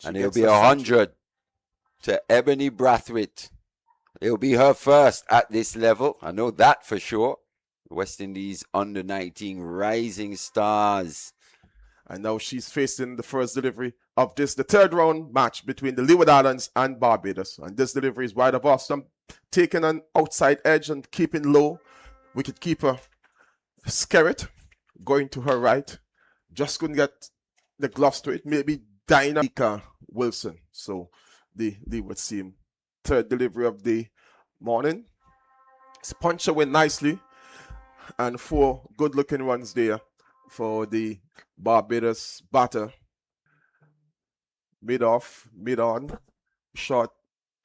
And it'll be 100 to Eboni Braithwaite. It'll be her first at this level. I know that for sure. West Indies under 19 rising stars. And now she's facing the first delivery of the third round match between the Leeward Islands and Barbados. And this delivery is wide of off stump, taking an outside edge and keeping low. Wicketkeeper Skerritt going to her right. Just couldn't get the gloves to it. Maybe Dinah Wilson. So the Leeward team. Third delivery of the morning. It's punched away nicely. And 4 good-looking runs there for the Barbados batter. Mid-off, mid-on, short,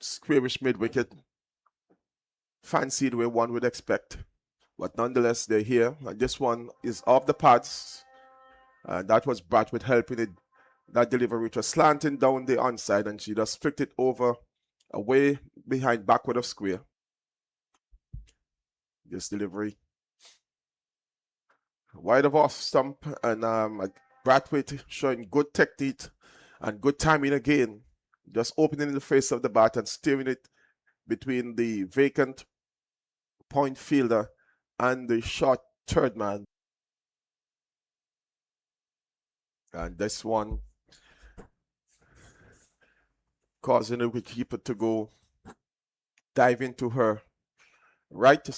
squarish mid-wicket. Fancied where one would expect. But nonetheless, they're here. And this one is off the pads. And that was Braithwaite helping it. That delivery, which was slanting down the onside, and she just flicked it over, away behind, backward of square. This delivery. Wide of off stump, and Braithwaite showing good technique and good timing again. Just opening the face of the bat and steering it between the vacant point fielder and the short third man. And this one causing the wicketkeeper to go dive into her right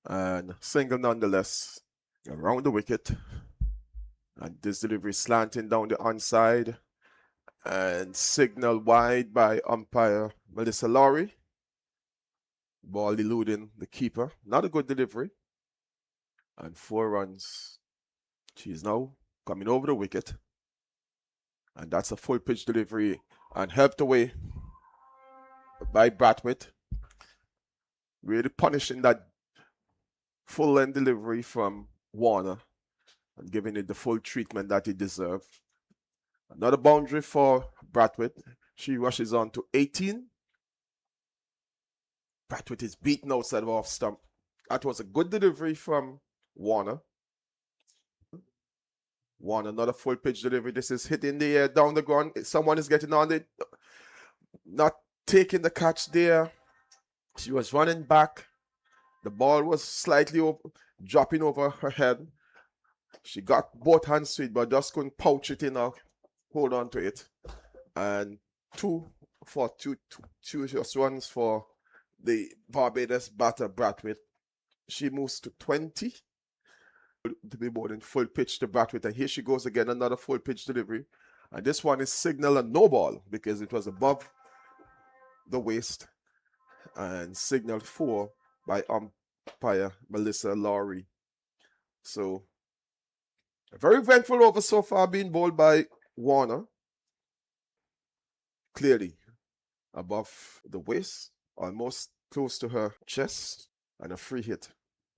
and single nonetheless around the wicket. And this delivery slanting down the onside and signal wide by umpire Melissa Lowry. Ball eluding the keeper. Not a good delivery. And 4 runs. She's now coming over the wicket. And that's a full pitch delivery and helped away by Braithwaite. Really punishing that full length delivery from Warner and giving it the full treatment that it deserved. Another boundary for Braithwaite. She rushes on to 18. Braithwaite is beaten outside of off stump. That was a good delivery from Warner. Warner, another full pitch delivery. This is hitting the air down the ground. Someone is getting on it. Not taking the catch there. She was running back. The ball was slightly dropping over her head. She got both hands to it, but just couldn't pouch it in or hold on to it. And 2 just runs for the Barbados batter Braithwaite. She moves to 20 to be more than full pitch to Braithwaite. And here she goes again, another full pitch delivery. And this one is signal a no ball because it was above the waist and signaled 4 by umpire Melissa Lowry. So a very eventful over so far, being bowled by Warner. Clearly above the waist, almost close to her chest, and a free hit.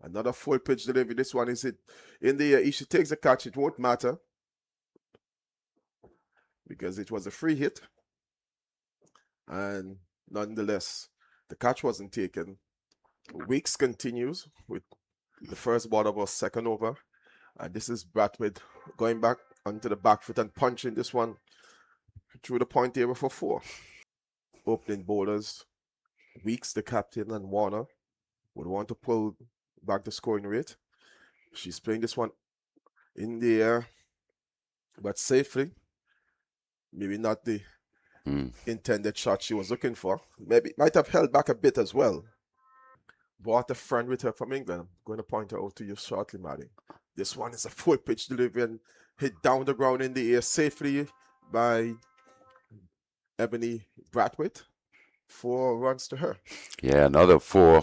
Another full pitch delivery. This one is it in the air. If she takes the catch, it won't matter because it was a free hit. And nonetheless, the catch wasn't taken. Weeks continues with the first ball of our second over. And this is Braithwaite going back onto the back foot and punching this one through the point area for 4. Opening bowlers, Weeks, the captain, and Warner would want to pull back the scoring rate. She's playing this one in the air, but safely. Maybe not the intended shot she was looking for. Maybe might have held back a bit as well. Brought a friend with her from England. I'm going to point her out to you shortly, Maddie. This one is a full pitch delivery and hit down the ground in the air safely by Eboni Braithwaite. 4 runs to her. Yeah, another 4.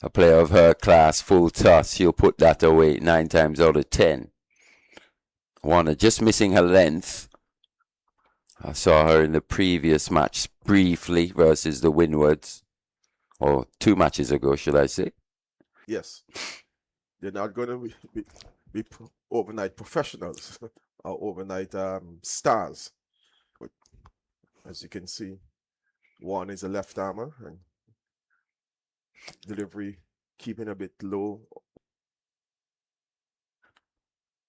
A player of her class, full toss, she'll put that away 9 times out of 10. Warner just missing her length. I saw her in the previous match briefly versus the Windwards. Or 2 matches ago, should I say? Yes. They're not going to be overnight professionals or overnight stars. But as you can see, one is a left armer and delivery keeping a bit low.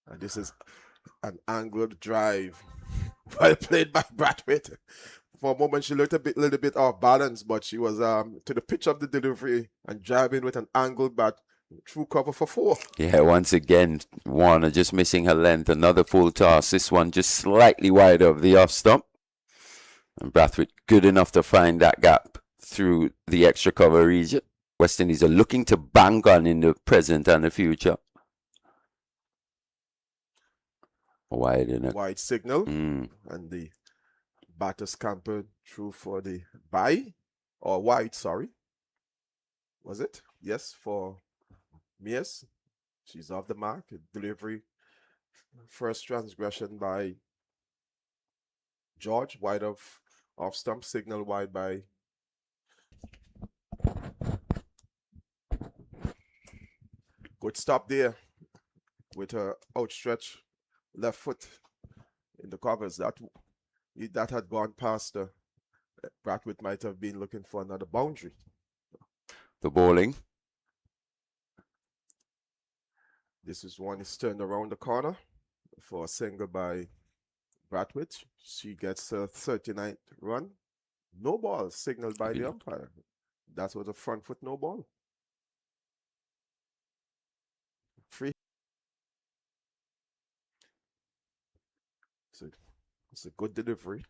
And this is an angled drive Well played by Braithwaite. For a moment, she looked little bit off balance, but she was to the pitch of the delivery and driving with an angled bat through cover for 4. Yeah, once again, Warner just missing her length. Another full toss. This one just slightly wide of the off stump. And Braithwaite good enough to find that gap through the extra cover region. West Indies are looking to bank on in the present and the future. Wide signal. Mm. And the batter scampered through for the bye. Or wide, sorry. Was it? Yes, for Mears. She's off the mark. Delivery. First transgression by George. Wide of off stump. Signal wide by good stop there with her outstretched left foot in the covers. That had gone past her. Braithwaite might have been looking for another boundary. The bowling. This is one is turned around the corner for a single by Braithwaite. She gets a 39th run. No ball signaled by the umpire. That was a front foot no ball. Free. So it's a good delivery,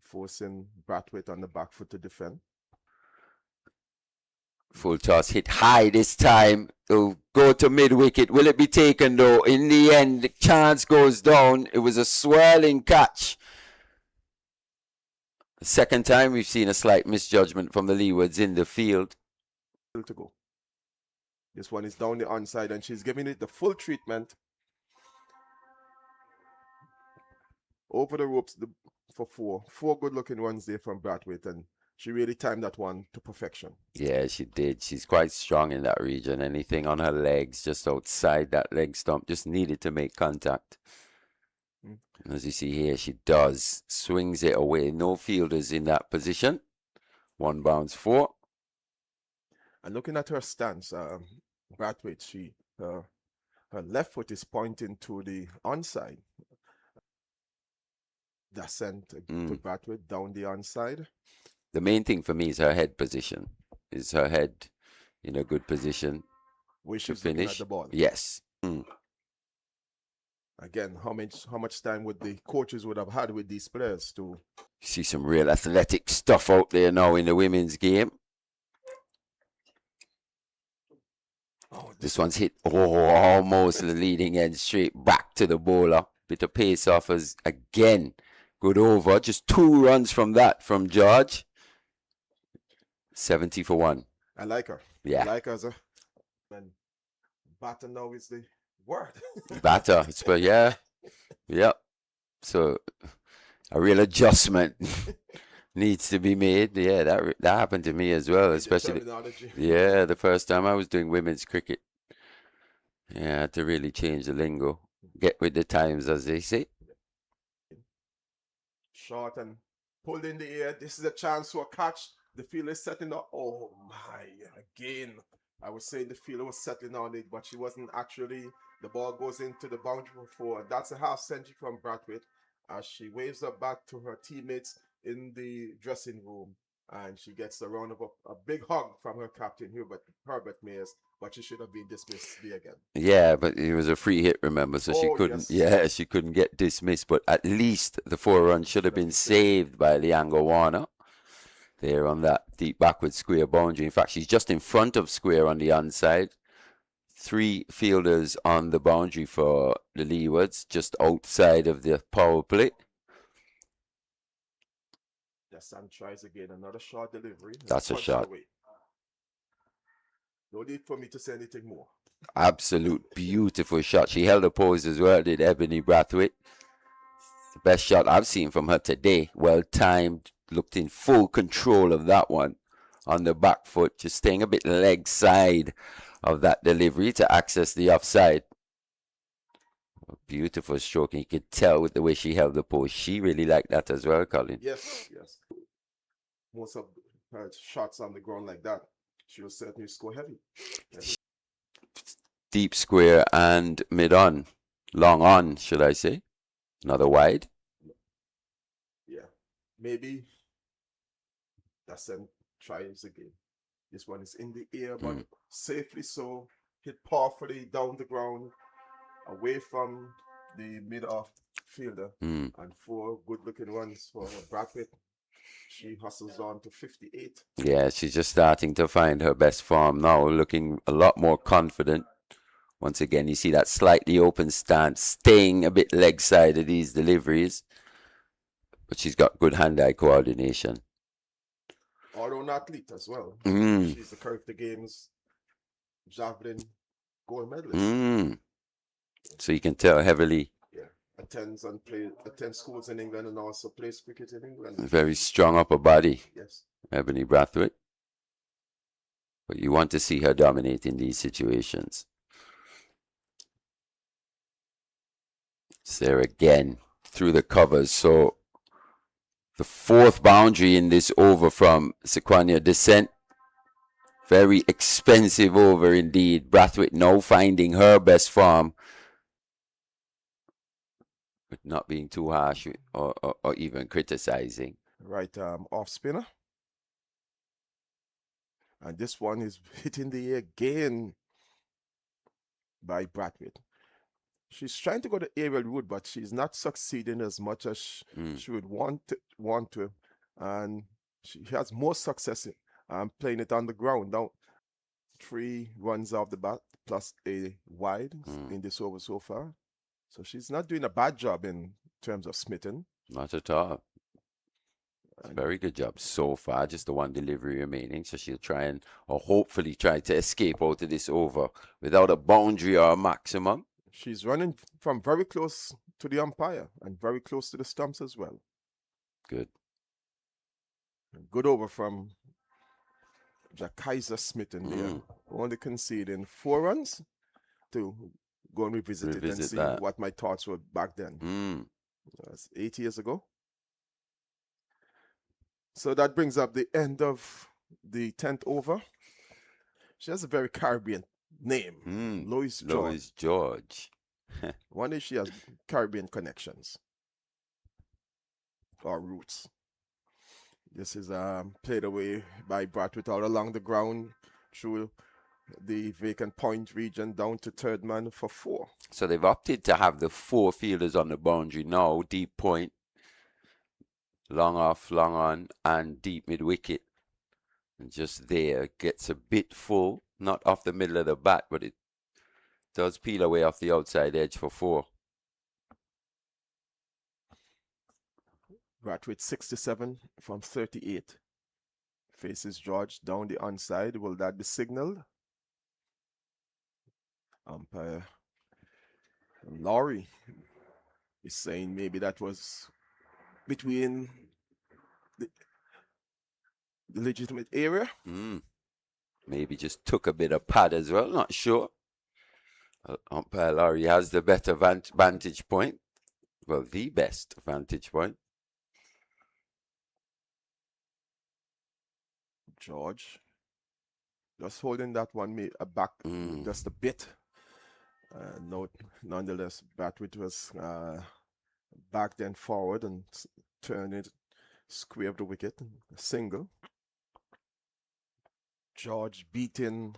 forcing Braithwaite on the back foot to defend. Full toss hit high this time. It'll go to mid wicket. Will it be taken though? In the end, the chance goes down. It was a swirling catch. The second time we've seen a slight misjudgment from the leewards in the field. To go. This one is down the onside and she's giving it the full treatment. Over the ropes for 4. 4 good looking ones there from Braithwaite, and she really timed that one to perfection. Yeah, she did. She's quite strong in that region. Anything on her legs, just outside that leg stump, just needed to make contact. As you see here, she does. Swings it away. No fielders in that position. 1 bounce 4. And looking at her stance, Braithwaite, her left foot is pointing to the onside. That sent to Braithwaite down the onside. The main thing for me is her head position. Is her head in a good position where to she's finish? At the ball. Yes. Again, how much time would the coaches would have had with these players to see some real athletic stuff out there now in the women's game. Oh, this one's hit almost the leading end straight back to the bowler. Bit of pace offers again. Good over. Just 2 runs from that from George. 70 for 1. I like her. Yeah. I like her as a and batter now is the word. Batter. Yeah. Yep. So a real adjustment needs to be made. Yeah, that happened to me as well, especially the first time I was doing women's cricket. Yeah, I had to really change the lingo. Get with the times, as they say. Short and pulled in the air. This is a chance for a catch. The fielder is setting up. Oh my, again. I was saying the fielder was settling on it, but she wasn't actually. The ball goes into the boundary for 4. That's a half century from Braithwaite as she waves her back to her teammates in the dressing room. And she gets a round of a big hug from her captain, Herbert Mayers, but she should have been dismissed there again. Yeah, but it was a free hit, remember, so she couldn't. Yes. Yeah, she couldn't get dismissed. But at least the 4 runs should have been saved by Leanga Warner there on that deep backward square boundary. In fact, she's just in front of square on the onside. 3 fielders on the boundary for the leewards, just outside of the power play. Sam tries again, another short delivery. That's a shot. Away. No need for me to say anything more. Absolute beautiful shot. She held her pose as well, did Eboni Braithwaite. The best shot I've seen from her today. Well timed, looked in full control of that one on the back foot, just staying a bit leg side of that delivery to access the offside. A beautiful stroke, and you could tell with the way she held the pose. She really liked that as well, Colin. Yes. Most of her shots on the ground like that, she will certainly score heavy. Yes. Deep square and mid on. Long on, should I say. Another wide. maybe Dasen tries again. This one is in the air, but safely so. Hit powerfully down the ground, away from the mid-off fielder. And 4 good-looking ones for Braithwaite. She hustles on to 58. Yeah, she's just starting to find her best form now, looking a lot more confident. Once again, you see that slightly open stance, staying a bit leg side of these deliveries. But she's got good hand-eye coordination. All-round athlete as well. She's the Character Games javelin gold medalist. So you can tell heavily. Yeah, attends schools in England and also plays cricket in England. Very strong upper body. Yes. Eboni Braithwaite. But you want to see her dominate in these situations. It's there again through the covers. So the 4th boundary in this over from Sequania Descent. Very expensive over indeed. Braithwaite now finding her best form, but not being too harsh or even criticizing. Right off spinner. And this one is hitting the air again by Braithwaite. She's trying to go the aerial route, but she's not succeeding as much as she would want to. And she has more success in playing it on the ground. Now, 3 runs off the bat plus a wide in this over so far. So she's not doing a bad job in terms of smitten. Not at all. It's a very good job so far. Just the 1 delivery remaining. So she'll try and, or hopefully try to escape out of this over without a boundary or a maximum. She's running from very close to the umpire and very close to the stumps as well. Good. Good over from Kaiser Smith in there. Only conceding 4 runs to go and revisit it and see what my thoughts were back then. That's 8 years ago. So that brings up the end of the 10th over. She has a very Caribbean name. Lois George. Lois George. One is she has Caribbean connections or roots. This is played away by Braithwaite all along the ground through the vacant point region down to 3rd man for 4. So they've opted to have the 4 fielders on the boundary now. Deep point, long off, long on, and deep mid-wicket. And just there, gets a bit full, not off the middle of the bat, but it does peel away off the outside edge for 4. Braithwaite 67 from 38. Faces George down the onside. Will that be signaled? Umpire Laurie is saying maybe that was between the legitimate area. Maybe just took a bit of pad as well, not sure. Umpire Laurie has the better vantage point. Well, the best vantage point. George just holding that one back just a bit. Nonetheless, Braithwaite was back then forward and turned it square of the wicket. Single. George beating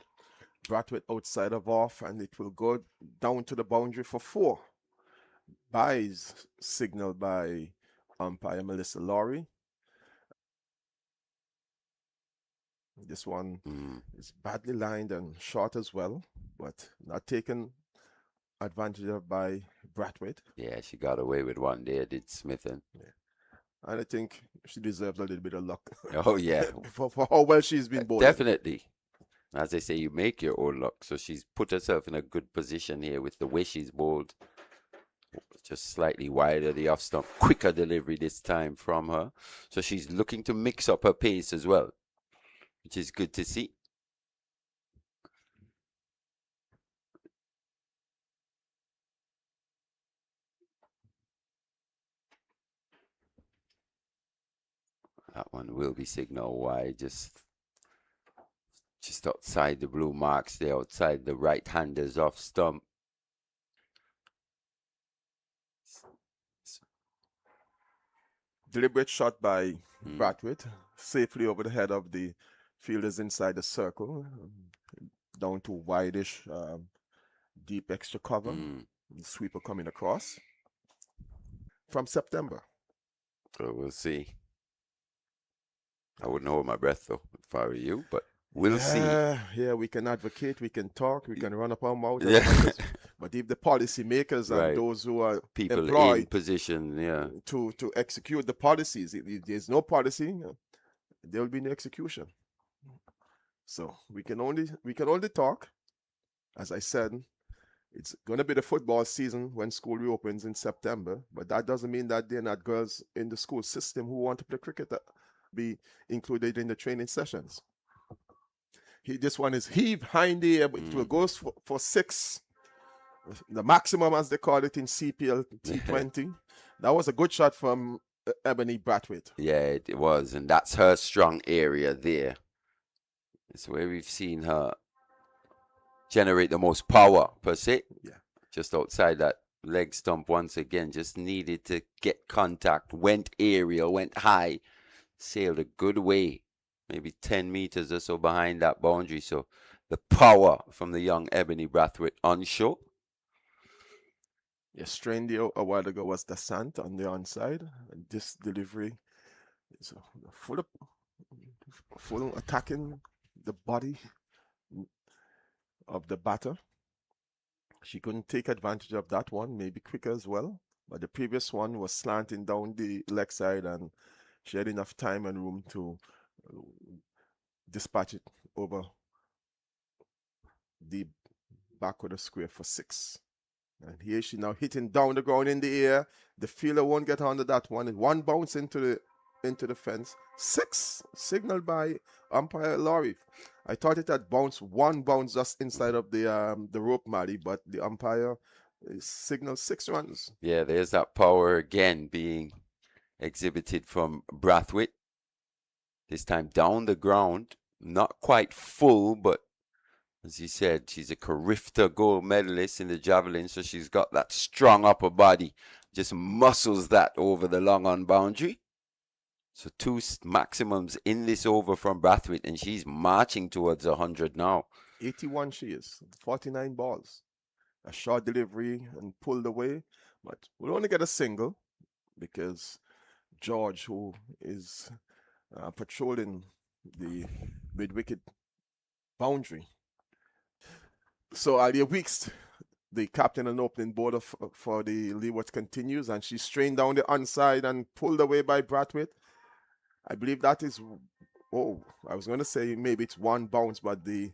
Braithwaite outside of off, and it will go down to the boundary for 4. Byes signaled by umpire Melissa Laurie. This one is badly lined and short as well, but not taken advantage of by Braithwaite. Yeah, she got away with one there, did Smithen. Yeah. And I think she deserves a little bit of luck. Oh, yeah. for how well she's been bowling. Definitely. As they say, you make your own luck. So she's put herself in a good position here with the way she's bowled. Just slightly wider the off stump. Quicker delivery this time from her. So she's looking to mix up her pace as well, which is good to see. That one will be signal wide, just outside the blue marks there, outside the right-handers off stump. Deliberate shot by Braithwaite, safely over the head of the fielders inside the circle, down to wide-ish, deep extra cover. The sweeper coming across from September. So we'll see. I wouldn't hold my breath though if I were you, but we'll see. Yeah, we can advocate, we can talk, we can run up our mouth. Yeah. But if the policymakers and Right. those who are People in employed position, yeah. to execute the policies, if there's no policy, there will be no execution. So we can only talk. As I said, it's going to be the football season when school reopens in September, but that doesn't mean that there are not girls in the school system who want to play cricket that be included in the training sessions. This one is heave high in the air, but it will go for 6, the maximum as they call it in CPL T20. That was a good shot from Eboni Braithwaite. Yeah, it was, and that's her strong area there. It's where we've seen her generate the most power, per se. Yeah. Just outside that leg stump once again. Just needed to get contact. Went aerial, went high. Sailed a good way. Maybe 10 meters or so behind that boundary. So the power from the young Eboni Braithwaite on shore. Yeah, strained a while ago was the Sant on the onside. And this delivery is full attacking the body of the batter. She couldn't take advantage of that one, maybe quicker as well. But the previous one was slanting down the leg side, and she had enough time and room to dispatch it over the back of the square for 6. And here she now hitting down the ground in the air. The fielder won't get under that one. And one bounce into the fence. 6 signaled by umpire Laurie. I thought it had bounced one bounce just inside of the rope, Mali, but the umpire signaled 6 runs. Yeah, there's that power again being exhibited from Braithwaite. This time down the ground, not quite full, but as you said, she's a Carifta gold medalist in the javelin, so she's got that strong upper body. Just muscles that over the long on boundary. So 2 maximums in this over from Braithwaite, and she's marching towards 100 now. 81 she is, 49 balls. A short delivery and pulled away, but we'll only get a single because George, who is patrolling the mid-wicket boundary. So Alia Weeks, the captain and opening bowler for the Leeward, continues, and she strained down the onside and pulled away by Braithwaite. I believe that is, I was going to say maybe it's 1 bounce, but the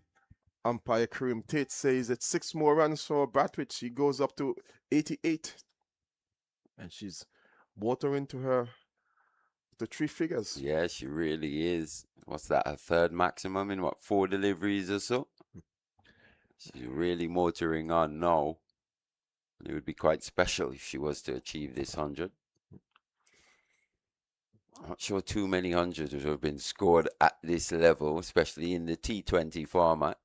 umpire Kareem Tate says it's 6 more runs for Braithwaite. She goes up to 88, and she's motoring to her the 3 figures. Yeah, she really is. What's that, her 3rd maximum in 4 deliveries or so? She's really motoring on now. It would be quite special if she was to achieve this 100. I'm not sure too many 100s would have been scored at this level, especially in the T20 format.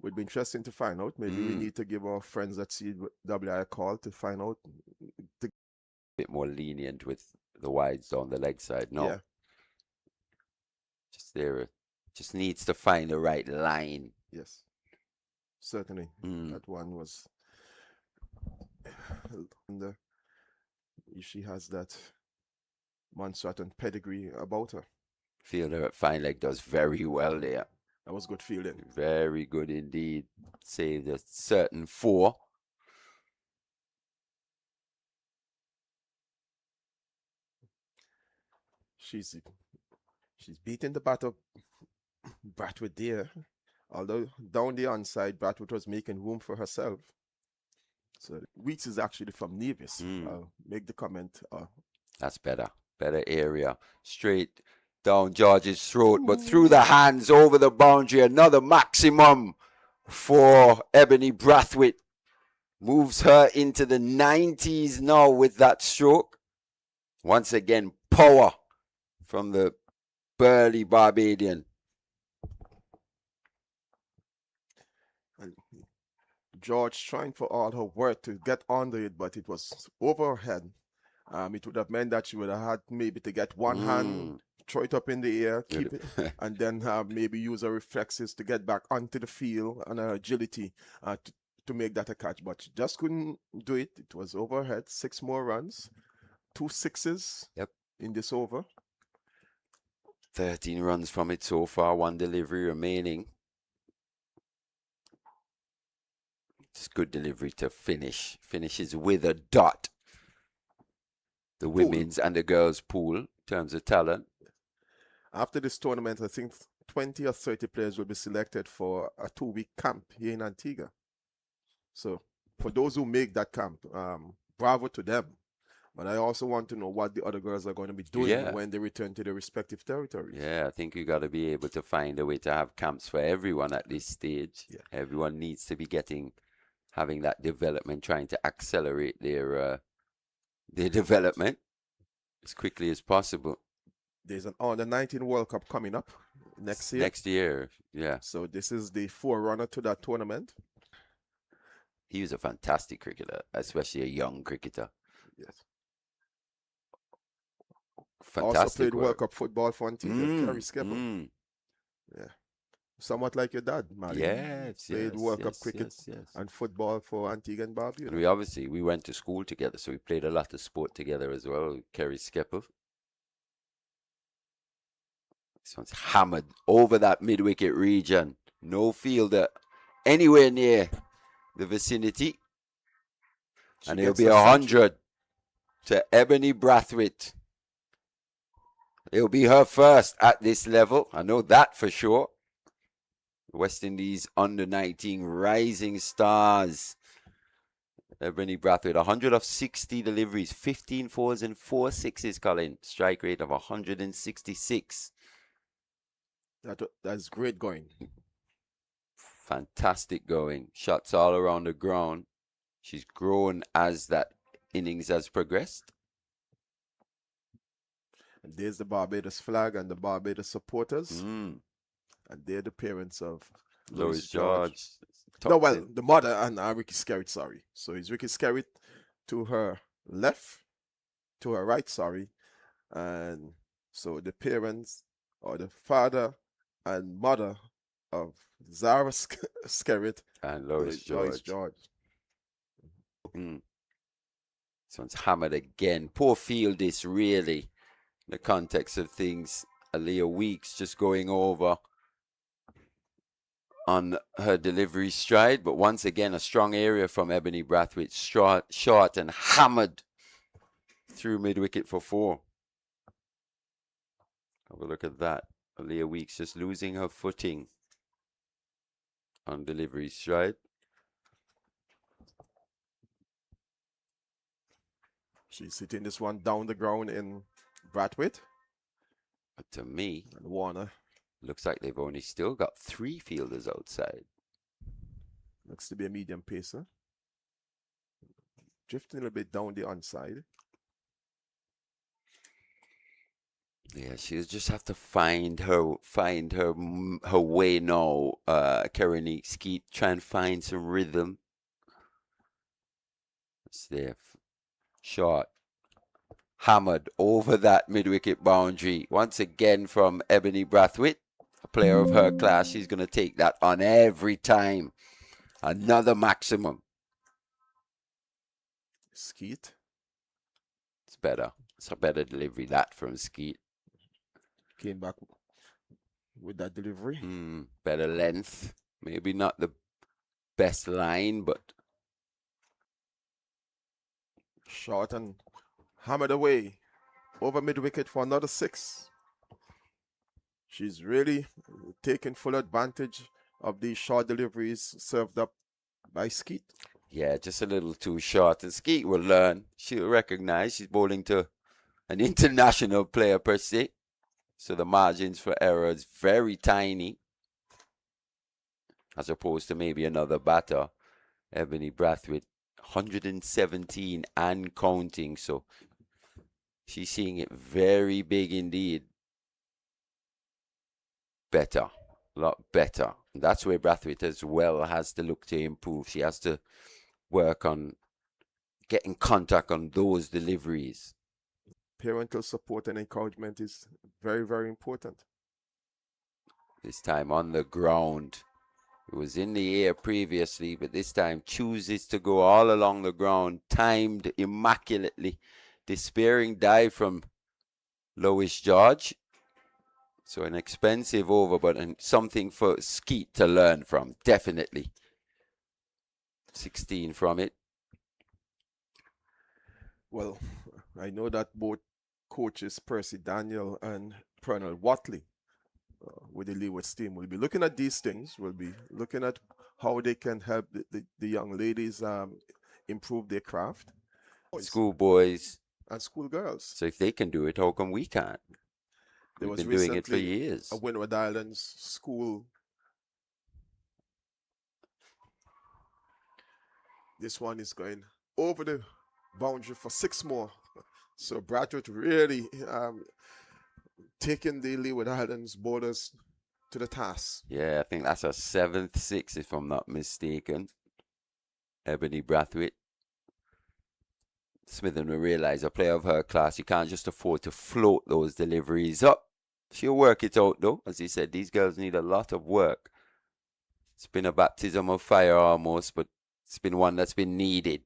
Would be interesting to find out. Maybe we need to give our friends at CWI a call to find out. A bit more lenient with the wides down the leg side. No. Yeah. Just there. Just needs to find the right line. Yes. Certainly. That one was. She has that Montserrat pedigree about her. Fielder at fine leg does very well there. That was good fielding. Very good indeed. Saved a certain 4. She's beating the batter Braithwaite there. Although down the onside, Braithwaite was making room for herself. So Weeks is actually from Nevis. I'll make the comment. That's better. Better area. Straight down George's throat, but through the hands over the boundary. Another maximum for Eboni Braithwaite. Moves her into the 90s now with that stroke. Once again, power from the burly Barbadian. George trying for all her work to get under it, but it was over her head. It would have meant that she would have had maybe to get one hand, throw it up in the air, keep it, and then maybe use her reflexes to get back onto the field and her agility to make that a catch. But she just couldn't do it. It was overhead. 6 more runs, 2 sixes in this over. 13 runs from it so far, 1 delivery remaining. Just good delivery to finish. Finishes with a dot. The women's and the girls' pool in terms of talent. After this tournament, I think 20 or 30 players will be selected for a 2-week camp here in Antigua. So for those who make that camp, bravo to them. But I also want to know what the other girls are going to be doing when they return to their respective territories. Yeah, I think you got to be able to find a way to have camps for everyone at this stage. Yeah. Everyone needs to be having that development, trying to accelerate their development as quickly as possible. There's an Under-19 World Cup coming up next year. Next year, yeah. So this is the forerunner to that tournament. He was a fantastic cricketer, especially a young cricketer. Yes. Fantastic also played work. World Cup football for Antigua, Kerry Skipper. Yeah. Somewhat like your dad, Mali. Yes, played World Cup cricket and football for Antigua and Barbuda. We went to school together, so we played a lot of sport together as well. Kerry Skipper. This one's hammered over that mid-wicket region. No fielder anywhere near the vicinity. And it'll be 100 to Eboni Braithwaite. It'll be her first at this level. I know that for sure. West Indies Under-19 rising stars. Eboni Braithwaite, 100 of 60 deliveries, 15 fours and 4 sixes, Colin. Strike rate of 166. That's great going. Fantastic going. Shots all around the ground. She's grown as that innings has progressed. And there's the Barbados flag and the Barbados supporters. And they're the parents of Lois George. The mother and Ricky Skerritt, sorry. So it's Ricky Skerritt to her left, to her right, sorry. And so the parents or the father and mother of Zara Skerritt and Lois George. This one's hammered again. Poor field this really. In the context of things, Aaliyah Weeks just going over on her delivery stride, but once again a strong area from Eboni Braithwaite, short and hammered through mid-wicket for 4. Have a look at that. Aaliyah Weeks just losing her footing on delivery stride. She's hitting this one down the ground in Braithwaite. But to me, and Warner. Looks like they've only still got 3 fielders outside. Looks to be a medium pacer. Drifting a little bit down the onside. Yeah, she'll just have to find her way now. Kerry Skeet, try and find some rhythm. It's there. Short. Hammered over that mid-wicket boundary. Once again from Eboni Braithwaite, a player of her class. She's going to take that on every time. Another maximum. Skeet. It's better. It's a better delivery, that from Skeet. Came back with that delivery. Better length. Maybe not the best line, but short and hammered away over mid-wicket for another 6. She's really taking full advantage of these short deliveries served up by Skeet. Yeah, just a little too short. And Skeet will learn. She'll recognize she's bowling to an international player per se. So the margins for error is very tiny. As opposed to maybe another batter. Eboni Braithwaite, 117 and counting. So she's seeing it very big indeed. Better. A lot better. And that's where Braithwaite as well has to look to improve. She has to work on getting contact on those deliveries. parental support and encouragement is very, very important. This time on the ground. It was in the air previously, but this time chooses to go all along the ground, timed immaculately. Despairing dive from Lois George. So an expensive over, but something for Skeet to learn from, definitely. 16 from it. Well, I know that both coaches, Percy Daniel and Colonel Watley, with the Leewood's team, will be looking at these things. We'll be looking at how they can help the young ladies improve their craft. Schoolboys and schoolgirls. So if they can do it, how come we can't? There We've was been doing it for recently years. a Windward Islands school. This one is going over the boundary for 6 more. So Braithwaite really taking the Leeward Islands borders to the task. Yeah, I think that's a 7th 6, if I'm not mistaken. Eboni Braithwaite. Smithen will realize a player of her class, you can't just afford to float those deliveries up. She'll work it out though. As he said, these girls need a lot of work. It's been a baptism of fire almost, but it's been one that's been needed.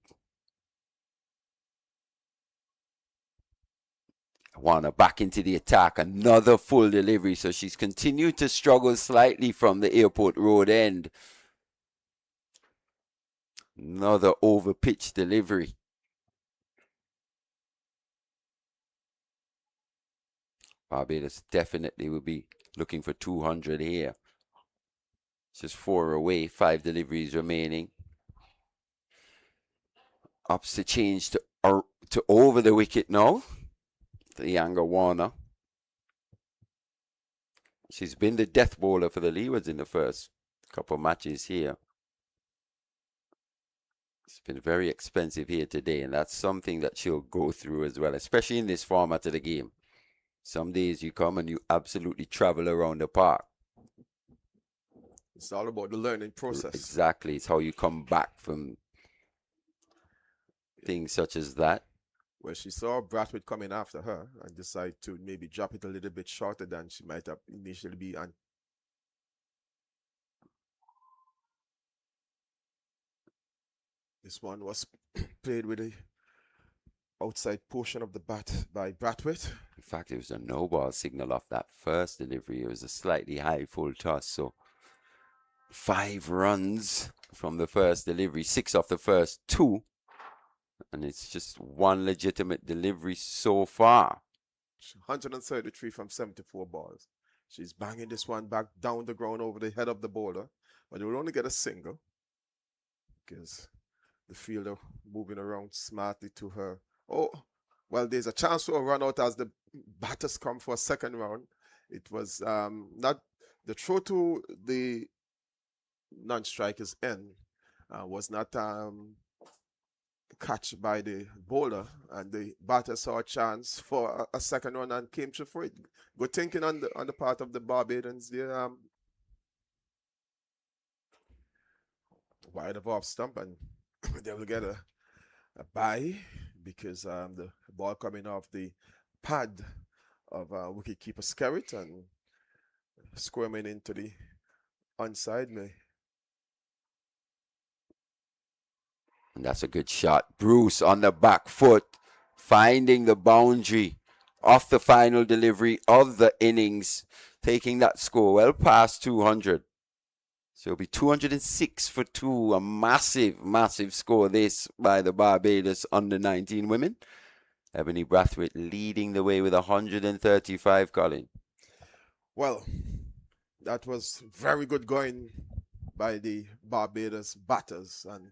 Warner back into the attack. Another full delivery. So she's continued to struggle slightly from the airport road end. Another over-pitched delivery. Barbados definitely will be looking for 200 here. Just 4 away, 5 deliveries remaining. Ups the change to over the wicket now. The younger Warner. She's been the death bowler for the Leewards in the first couple of matches here. It's been very expensive here today, and that's something that she'll go through as well, especially in this format of the game. Some days you come and you absolutely travel around the park. It's all about the learning process. Exactly. It's how you come back from things such as that. Well, she saw Braithwaite coming after her and decided to maybe drop it a little bit shorter than she might have initially been. And this one was played with the outside portion of the bat by Braithwaite. In fact, it was a no ball signal off that first delivery. It was a slightly high full toss. So 5 runs from the first delivery, 6 off the first 2. And it's just 1 legitimate delivery so far. 133 from 74 balls. She's banging this one back down the ground over the head of the bowler. But they will only get a single because the fielder moving around smartly to her. Oh, well, there's a chance for a run out as the batters come for a second round. It was not the throw to the non-striker's end was not catch by the bowler, and the batter saw a chance for a second run and came through for it. Good thinking on the part of the Barbadians there. Wide of off stump, and they will get a bye because the ball coming off the pad of wicketkeeper Skerritt and squirming into the onside. And that's a good shot. Bruce on the back foot, finding the boundary off the final delivery of the innings, taking that score well past 200. So it'll be 206 for 2. A massive, massive score this by the Barbados under-19 women. Eboni Braithwaite leading the way with 135, Colin. Well, that was very good going by the Barbados batters, and